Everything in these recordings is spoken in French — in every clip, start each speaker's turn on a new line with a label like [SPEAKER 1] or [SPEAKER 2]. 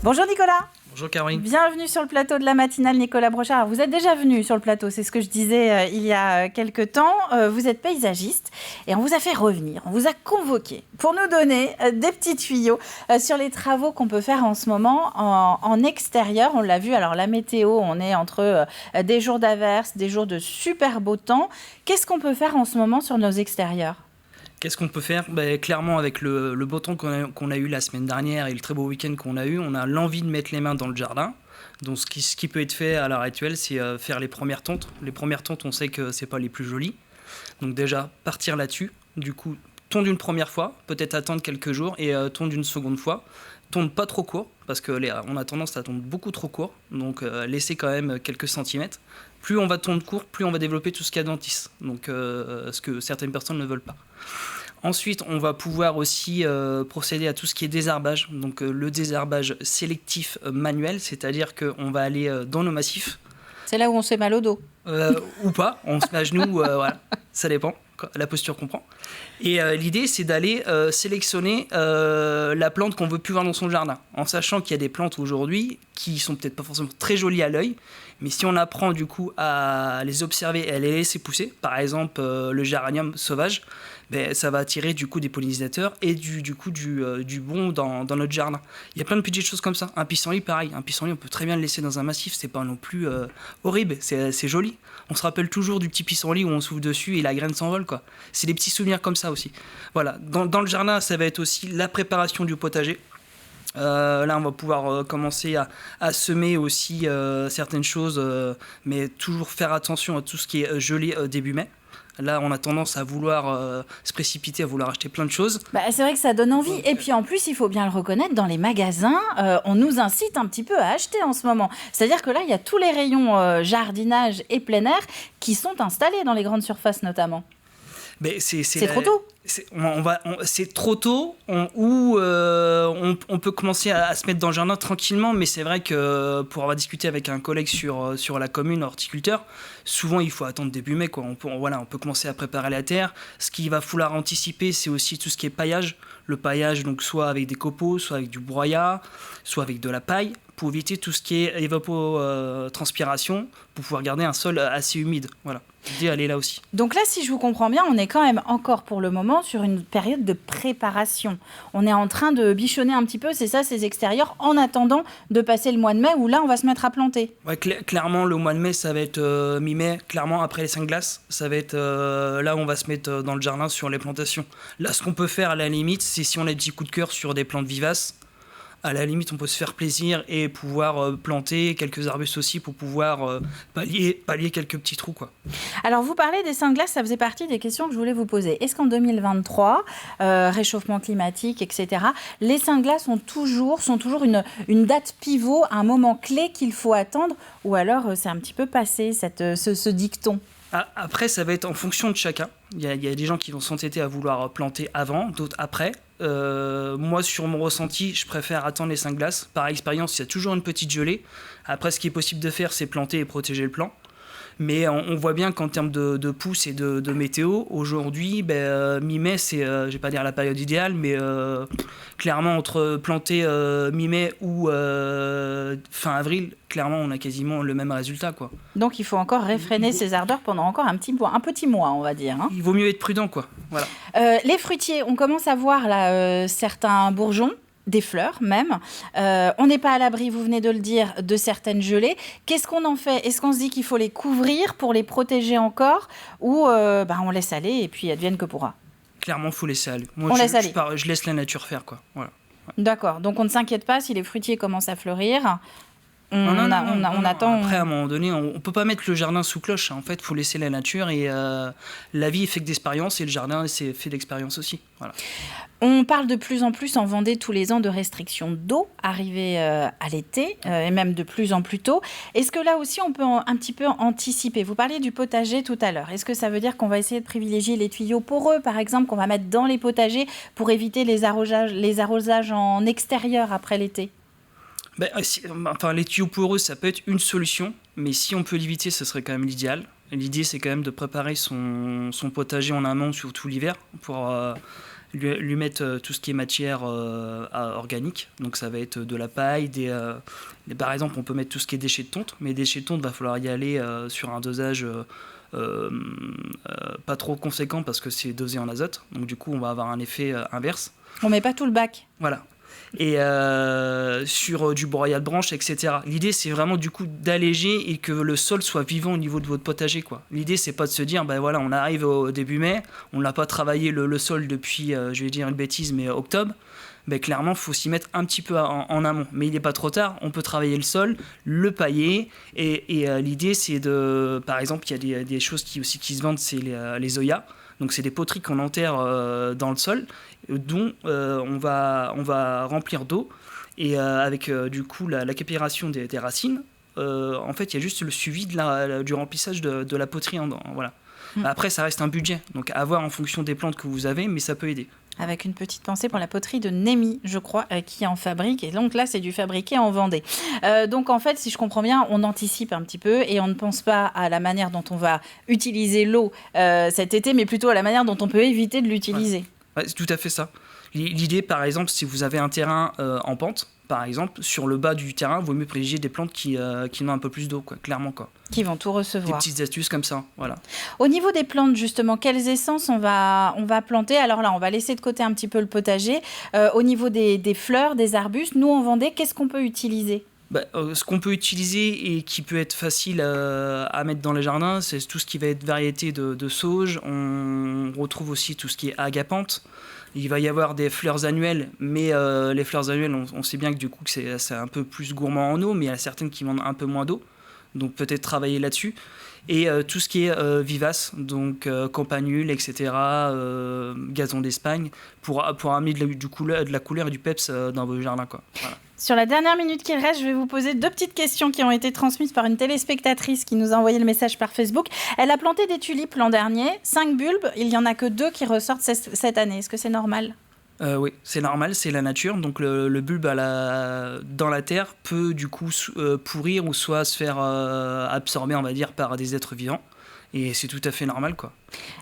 [SPEAKER 1] Bonjour Nicolas.
[SPEAKER 2] Bonjour Caroline.
[SPEAKER 1] Bienvenue sur le plateau de la matinale Nicolas Brochard. Alors, vous êtes déjà venu sur le plateau, c'est ce que je disais il y a quelques temps. Vous êtes paysagiste et on vous a fait revenir, on vous a convoqué pour nous donner des petits tuyaux sur les travaux qu'on peut faire en ce moment en extérieur. On l'a vu, alors la météo, on est entre des jours d'averse, des jours de super beau temps. Qu'est-ce qu'on peut faire en ce moment sur nos extérieurs ?
[SPEAKER 2] Qu'est-ce qu'on peut faire ? Clairement, avec le beau temps qu'on a eu la semaine dernière et le très beau week-end qu'on a eu, on a l'envie de mettre les mains dans le jardin. Donc ce qui peut être fait à l'heure actuelle, c'est faire les premières tontes. Les premières tontes, on sait que c'est pas les plus jolies. Donc déjà, partir là-dessus. Du coup, tondre une première fois, peut-être attendre quelques jours et tondre une seconde fois. Tondre pas trop court, parce qu'on a tendance à tondre beaucoup trop court. Donc laisser quand même quelques centimètres. Plus on va tondre court, plus on va développer tout ce qu'il y a d'antis. Donc ce que certaines personnes ne veulent pas. Ensuite, on va pouvoir aussi procéder à tout ce qui est désherbage. Donc le désherbage sélectif manuel, c'est-à-dire qu'on va aller dans nos massifs.
[SPEAKER 1] C'est là où on se fait mal au dos.
[SPEAKER 2] Ou pas, on se met à genoux, voilà, ça dépend, la posture qu'on prend. Et l'idée, c'est d'aller sélectionner la plante qu'on veut plus voir dans son jardin, en sachant qu'il y a des plantes aujourd'hui qui sont peut-être pas forcément très jolies à l'œil, mais si on apprend du coup à les observer et à les laisser pousser, par exemple le géranium sauvage, ça va attirer du coup des pollinisateurs et du bon dans notre jardin. Il y a plein de petites choses comme ça. Un pissenlit, pareil. Un pissenlit, on peut très bien le laisser dans un massif, c'est pas non plus horrible, c'est joli. On se rappelle toujours du petit pissenlit où on souffle dessus et la graine s'envole, quoi. C'est des petits souvenirs comme ça aussi. Voilà. Dans le jardin, ça va être aussi la préparation du potager. Là, on va pouvoir commencer à semer aussi certaines choses, mais toujours faire attention à tout ce qui est gelé début mai. Là, on a tendance à vouloir se précipiter, à vouloir acheter plein de choses.
[SPEAKER 1] C'est vrai que ça donne envie. Et puis en plus, il faut bien le reconnaître, dans les magasins, on nous incite un petit peu à acheter en ce moment. C'est-à-dire que là, il y a tous les rayons jardinage et plein air qui sont installés dans les grandes surfaces notamment. C'est trop tôt.
[SPEAKER 2] C'est trop tôt, on peut commencer à se mettre dans le jardin tranquillement, mais c'est vrai que pour avoir discuté avec un collègue sur la commune, horticulteur, souvent il faut attendre début mai, quoi. On peut commencer à préparer la terre. Ce qu'il va falloir anticiper, c'est aussi tout ce qui est paillage. Le paillage, donc soit avec des copeaux, soit avec du broyat, soit avec de la paille, pour éviter tout ce qui est évapotranspiration, pour pouvoir garder un sol assez humide. Voilà. L'idée, elle est là aussi.
[SPEAKER 1] Donc là, si je vous comprends bien, on est quand même encore pour le moment sur une période de préparation. On est en train de bichonner un petit peu, c'est ça, ces extérieurs, en attendant de passer le mois de mai où là, on va se mettre à planter.
[SPEAKER 2] Ouais, clairement, le mois de mai, ça va être mi-mai. Clairement, après les 5 glaces, ça va être là où on va se mettre dans le jardin sur les plantations. Là, ce qu'on peut faire à la limite, c'est si on a des petits coups de cœur sur des plantes vivaces, à la limite, on peut se faire plaisir et pouvoir planter quelques arbustes aussi pour pouvoir pallier quelques petits trous, quoi.
[SPEAKER 1] Alors, vous parlez des 5 glaces, ça faisait partie des questions que je voulais vous poser. Est-ce qu'en 2023, réchauffement climatique, etc., les 5 glaces sont toujours une date pivot, un moment clé qu'il faut attendre, ou alors c'est un petit peu passé, ce dicton ?
[SPEAKER 2] Après, ça va être en fonction de chacun. Il y a des gens qui vont s'entêter à vouloir planter avant, d'autres après. Moi, sur mon ressenti, je préfère attendre les 5 glaces. Par expérience, il y a toujours une petite gelée. Après, ce qui est possible de faire, c'est planter et protéger le plant. Mais on voit bien qu'en termes de pousse et de météo, aujourd'hui, mi-mai, c'est, je vais pas dire la période idéale, mais clairement, entre planter mi-mai ou fin avril, clairement, on a quasiment le même résultat, quoi.
[SPEAKER 1] Donc, il faut encore réfréner ses ardeurs pendant encore un petit mois, on va dire.
[SPEAKER 2] Il vaut mieux être prudent, quoi. Voilà.
[SPEAKER 1] Les fruitiers, on commence à voir là certains bourgeons, des fleurs même. On n'est pas à l'abri, vous venez de le dire, de certaines gelées. Qu'est-ce qu'on en fait ? Est-ce qu'on se dit qu'il faut les couvrir pour les protéger encore ou on laisse aller et puis advienne que pourra ?
[SPEAKER 2] Clairement, il faut laisser aller. Je laisse la nature faire, quoi. Voilà. Ouais.
[SPEAKER 1] D'accord, donc on ne s'inquiète pas si les fruitiers commencent à fleurir. On attend.
[SPEAKER 2] Après, à un moment donné, on ne peut pas mettre le jardin sous cloche. En fait, il faut laisser la nature et la vie est faite d'expérience et le jardin c'est fait d'expérience aussi. Voilà.
[SPEAKER 1] On parle de plus en plus en Vendée tous les ans de restrictions d'eau arrivées à l'été et même de plus en plus tôt. Est-ce que là aussi on peut un petit peu anticiper ? Vous parliez du potager tout à l'heure. Est-ce que ça veut dire qu'on va essayer de privilégier les tuyaux poreux, par exemple, qu'on va mettre dans les potagers pour éviter les arrosages en extérieur après l'été ?
[SPEAKER 2] Les tuyaux poreux, ça peut être une solution, mais si on peut l'éviter, ce serait quand même l'idéal. L'idée, c'est quand même de préparer son potager en amont, surtout l'hiver, pour lui mettre tout ce qui est matière organique. Donc ça va être de la paille, par exemple on peut mettre tout ce qui est déchets de tonte, mais déchets de tonte, va falloir y aller sur un dosage pas trop conséquent parce que c'est dosé en azote. Donc du coup on va avoir un effet inverse.
[SPEAKER 1] On met pas tout le bac.
[SPEAKER 2] Voilà. Et sur du broyat de branches, etc. L'idée, c'est vraiment du coup d'alléger et que le sol soit vivant au niveau de votre potager, quoi. L'idée, c'est pas de se dire, ben voilà, on arrive au début mai, on n'a pas travaillé le sol depuis, je vais dire une bêtise, mais octobre. Ben clairement, il faut s'y mettre un petit peu en amont. Mais il n'est pas trop tard, on peut travailler le sol, le pailler. Et l'idée, c'est de... Par exemple, il y a des choses qui se vendent, c'est les Oya. Donc c'est des poteries qu'on enterre dans le sol, dont on va remplir d'eau. Et avec du coup la capération des racines, en fait il y a juste le suivi du remplissage de la poterie. Voilà. Après ça reste un budget, donc à voir en fonction des plantes que vous avez, mais ça peut aider.
[SPEAKER 1] Avec une petite pensée pour la poterie de Némi, je crois, qui en fabrique. Et donc là, c'est du fabriqué en Vendée. Donc en fait, si je comprends bien, on anticipe un petit peu et on ne pense pas à la manière dont on va utiliser l'eau cet été, mais plutôt à la manière dont on peut éviter de l'utiliser.
[SPEAKER 2] Ouais, c'est tout à fait ça. L'idée, par exemple, si vous avez un terrain en pente, par exemple, sur le bas du terrain, il vaut mieux privilégier des plantes qui ont un peu plus d'eau, quoi, clairement, quoi.
[SPEAKER 1] Qui vont tout recevoir.
[SPEAKER 2] Des petites astuces comme ça, voilà.
[SPEAKER 1] Au niveau des plantes, justement, quelles essences on va planter? Alors là, on va laisser de côté un petit peu le potager. Au niveau des fleurs, des arbustes, nous, en Vendée, qu'est-ce qu'on peut utiliser?
[SPEAKER 2] Ce qu'on peut utiliser et qui peut être facile à mettre dans les jardins, c'est tout ce qui va être variété de sauge. On retrouve aussi tout ce qui est agapanthe. Il va y avoir des fleurs annuelles, mais les fleurs annuelles, on sait bien que du coup que c'est un peu plus gourmand en eau, mais il y a certaines qui demandent un peu moins d'eau. Donc peut-être travailler là-dessus. Et tout ce qui est vivace, donc campanule, etc., gazon d'Espagne, pour amener de la couleur et du peps dans vos jardins, quoi. Voilà.
[SPEAKER 1] Sur la dernière minute qu'il reste, je vais vous poser 2 petites questions qui ont été transmises par une téléspectatrice qui nous a envoyé le message par Facebook. Elle a planté des tulipes l'an dernier, 5 bulbes, il n'y en a que 2 qui ressortent cette année. Est-ce que c'est normal ?
[SPEAKER 2] Oui, c'est normal, c'est la nature. Donc le bulbe dans la terre peut du coup pourrir ou soit se faire absorber, on va dire, par des êtres vivants. Et c'est tout à fait normal, quoi.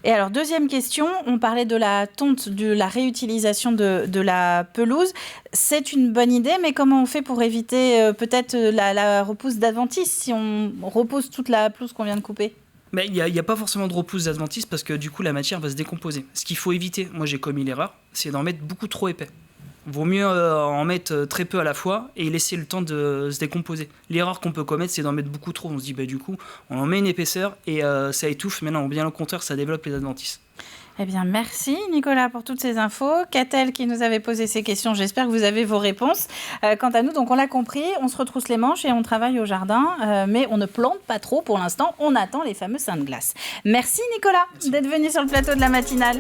[SPEAKER 1] Et alors, deuxième question, on parlait de la tonte, de la réutilisation de la pelouse. C'est une bonne idée, mais comment on fait pour éviter peut-être la repousse d'adventice si on repousse toute la pelouse qu'on vient de couper ?
[SPEAKER 2] Mais il n'y a pas forcément de repousse d'adventice parce que du coup la matière va se décomposer. Ce qu'il faut éviter, moi j'ai commis l'erreur, c'est d'en mettre beaucoup trop épais. Vaut mieux en mettre très peu à la fois et laisser le temps de se décomposer. L'erreur qu'on peut commettre, c'est d'en mettre beaucoup trop. On se dit, du coup, on en met une épaisseur et ça étouffe. Mais non, bien au contraire, ça développe les adventices.
[SPEAKER 1] Eh bien, merci Nicolas pour toutes ces infos. Catel qui nous avait posé ces questions, j'espère que vous avez vos réponses. Quant à nous, donc on l'a compris, on se retrousse les manches et on travaille au jardin, mais on ne plante pas trop pour l'instant, on attend les fameux seins de glace. Merci Nicolas d'être venu sur le plateau de la matinale.